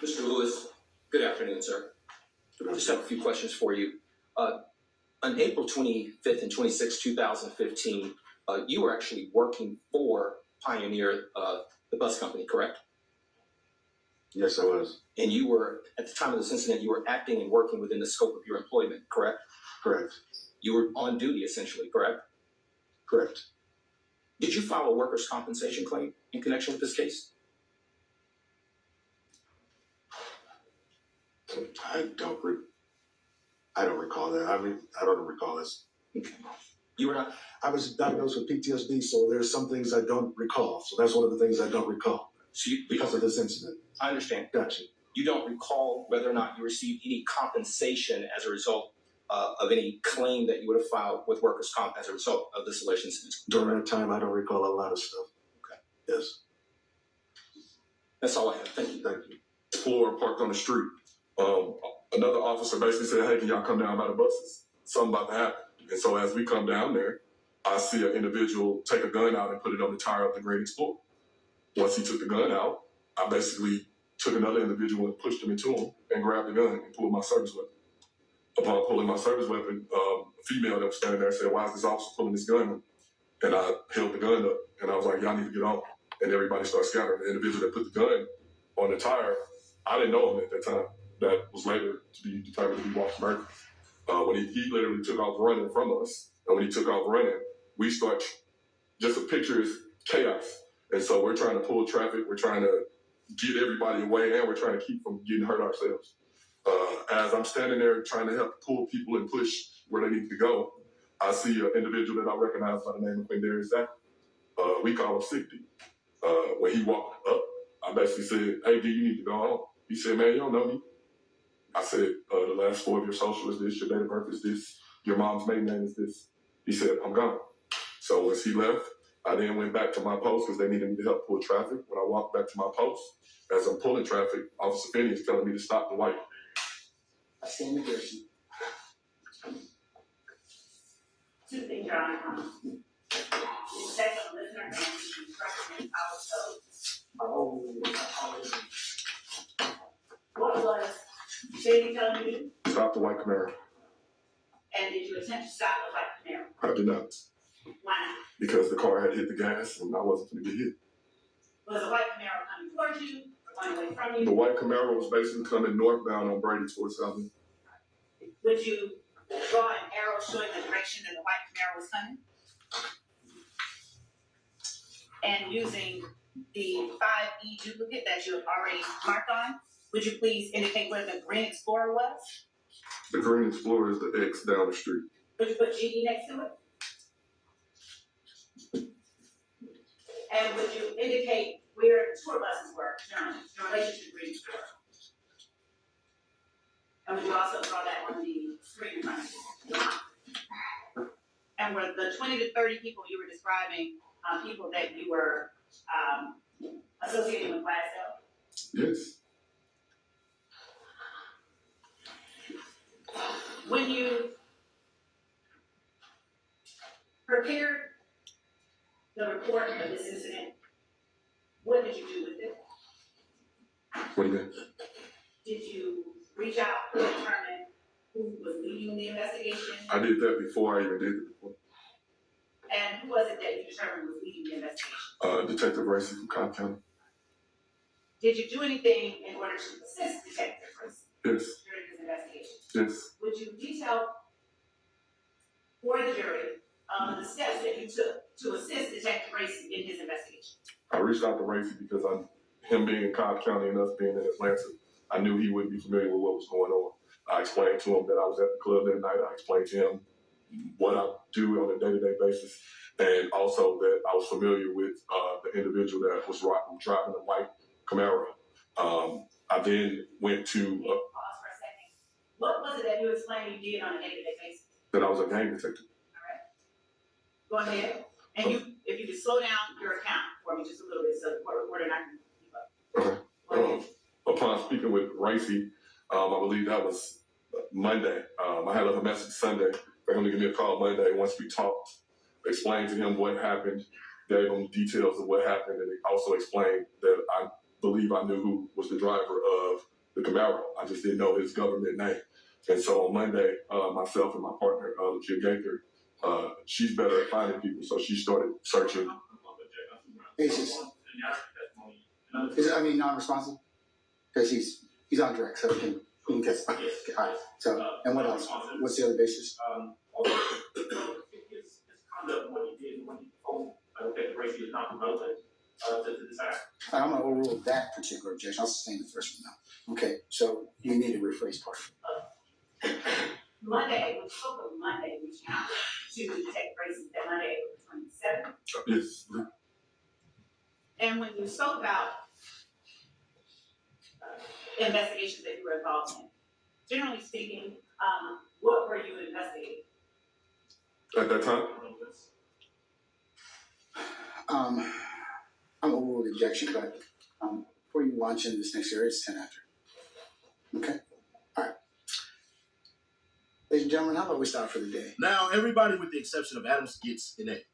Mr. Lewis, good afternoon, sir. I just have a few questions for you. On April 25th and 26th, 2015, you were actually working for Pioneer, the bus company, correct? Yes, I was. And you were, at the time of this incident, you were acting and working within the scope of your employment, correct? Correct. You were on duty, essentially, correct? Correct. Did you file a workers' compensation claim in connection with this case? I don't recall that. I don't recall this. You were not. I was diagnosed with PTSD, so there's some things I don't recall. So that's one of the things I don't recall because of this incident. I understand. Gotcha. You don't recall whether or not you received any compensation as a result of any claim that you would have filed with workers' comp as a result of this alleged incident? During that time, I don't recall a lot of stuff. Okay. Yes. That's all I have. Thank you. Thank you. Explorer parked on the street. Another officer basically said, "Hey, can y'all come down by the buses? Something about to happen." And so as we come down there, I see an individual take a gun out and put it on the tire of the Great Explorer. Once he took the gun out, I basically took another individual and pushed him into him and grabbed the gun and pulled my service weapon. Upon pulling my service weapon, a female that was standing there said, "Why is this officer pulling this gun?" And I held the gun up and I was like, "Y'all need to get on." And everybody started scattering. The individual that put the gun on the tire, I didn't know him at that time. That was later to be determined to be Walter Murphy. When he literally took off running from us, and when he took off running, we start, just a picture is chaos. And so we're trying to pull traffic, we're trying to get everybody away, and we're trying to keep from getting hurt ourselves. As I'm standing there trying to help pull people and push where they need to go, I see an individual that I recognize by the name of Quindarius Zachary. We call him Sick D. When he walked up, I basically said, "Hey, D, you need to go home." He said, "Man, you don't know me." I said, "The last four of your social is this, your date of birth is this, your mom's maiden name is this." He said, "I'm gone." So as he left, I then went back to my post because they needed me to help pull traffic. When I walked back to my post, as I'm pulling traffic, Officer Finney is telling me to stop the white. I stand in direction. Two things, Your Honor. Protect the listener and instruction our code. What was Shady telling you to do? Stop the white Camaro. And did you attempt to stop the white Camaro? I did not. Why not? Because the car had hit the gas and I wasn't going to get hit. Was the white Camaro coming towards you or going away from you? The white Camaro was basically coming northbound on Brady towards Southern. Would you draw an arrow showing the direction that the white Camaro was coming? And using the 5E duplicate that you have already marked on, would you please indicate where the green Explorer was? The Green Explorer is the X down the street. Would you put GE next to it? And would you indicate where the tour buses were generally, in relation to the Green Explorer? And would you also draw that on the screen in front of you? And were the 20 to 30 people you were describing people that you were associating with YSL? Yes. When you prepared the report of this incident, what did you do with it? What do you mean? Did you reach out to determine who was leading the investigation? I did that before I even did the report. And who was it that you determined was leading the investigation? Detective Racy from Cobb County. Did you do anything in order to assist Detective Racy Yes. during his investigation? Yes. Would you detail for the jury the steps that you took to assist Detective Racy in his investigation? I reached out to Racy because him being in Cobb County and us being in Atlanta, I knew he wouldn't be familiar with what was going on. I explained to him that I was at the club that night. I explained to him what I do on a day-to-day basis, and also that I was familiar with the individual that was driving the white Camaro. I then went to... Pause for a second. What was it that you explained you did on a day-to-day basis? that I was a gang detective. Go ahead. And if you could slow down your account for me just a little bit so the court reporter and I can keep up. Okay. Go ahead. Upon speaking with Racy, I believe that was Monday. I had left a message Sunday for him to give me a call Monday. Once we talked, explained to him what happened, gave him details of what happened, and also explained that I believe I knew who was the driver of the Camaro. I just didn't know his government name. And so on Monday, myself and my partner, Lakia Gaither, she's better at finding people, so she started searching. Basis. Is it, I mean, non-responsive? Because he's on direct, so he can testify. Okay, all right. So, and what else? What's the other basis? His conduct, what he did when he told that race is not relevant to this act. I'm gonna overrule that particular objection. I'll sustain the first one now. Okay, so you need to rephrase part. Monday, we spoke of Monday, reaching out to Detective Grayson, that Monday, April 27th. Yes. And when you spoke about investigations that you were involved in, generally speaking, what were you investigating? At that time, I'm gonna overrule the objection, but before you launch into this next area, it's 10 after. Okay? All right. Ladies and gentlemen, how about we start for the day? Now, everybody with the exception of Adams gets an A.